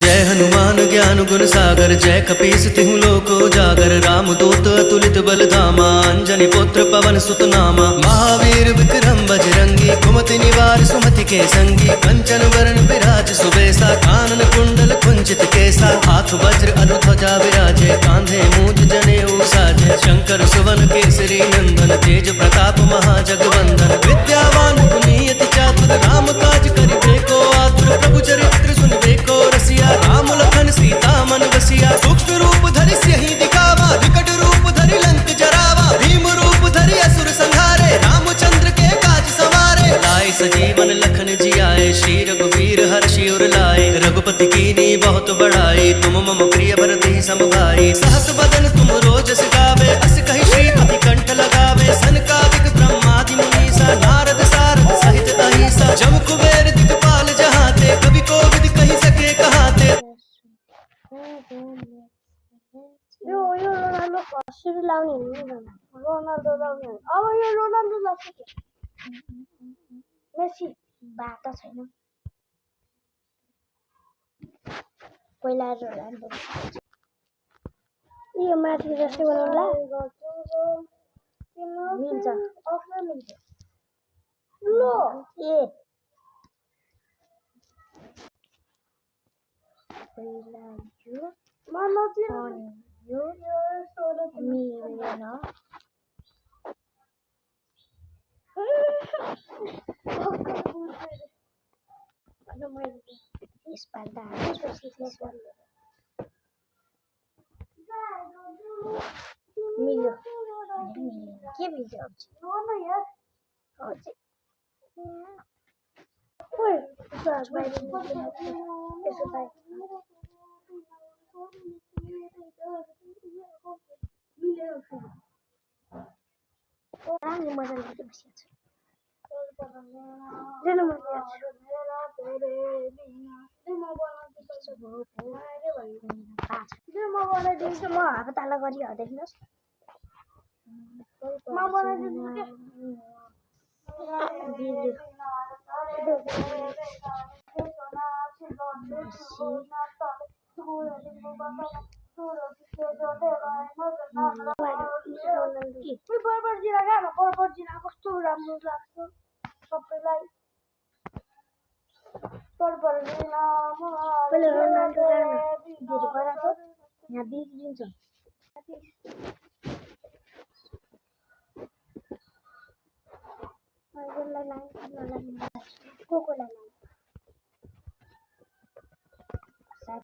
जय हनुमान ज्ञान गुण सागर, जय कपीस तिहु लोक उजागर। राम दूत अतुलित बल धामा, अंजनी पुत्र पवन सुत नामा। महावीर विक्रम बजरंगी, कुमति निवार सुमति के संगी। कंचन वरण विराज सुबेसा, कानन कुंडल कुंचित केसा। हाथ वज्र अनुध्वजा विराजे, कांधे मूंज जनेऊ साजे। शंकर सुवन केसरी नंदन, तेज प्रताप महाजगवंदन। विद्यावान गुणीयति चातुर, राम काज करिबे को आतुर। प्रभु चरित्र सुनिबे को रसिया, राम लखन सीता मन बसिया। सूक्ष्म रूप धरि सियहि दिखावा, विकट रूप धरि लंक जरावा। भीम रूप धरि असुर संहारे, रामचंद्र के काज सवारे। लाए सजीवन लखन जियाए, श्री रघुवीर हर्षि उर लाए। रघुपति कीनी बहुत बड़ाई, तुम मम प्रिय भरते सम भाई। सहस बदन तुम रोजस गावे, अस कहि श्रीपति कंठ लगावे। सनकादिक ब्रह्मादि मुनीसा, नारद सारद सहित अहिसा। जम कुबेर दिखपाल जहाते, कवि कोविद कहि सके कहाते। यो रोनाल्डो कसरी लाउने रोनाल्डो लाउने अब यो रोनाल्डो लाग्छ मेसी बाटा छैन पहिला रोनाल्डो यो माथि जस्तै बनाउला मिल्छ अफर मिल्छ लो ए पहिला यो मानो चाहिँ यो मिलेन यसपालि मिल्यो के मिल्छ म हात ताला गरी देखिनुहोस् कस्तो राम्रो लाग्छ सबैलाई यहाँ बिग्रिन्छ को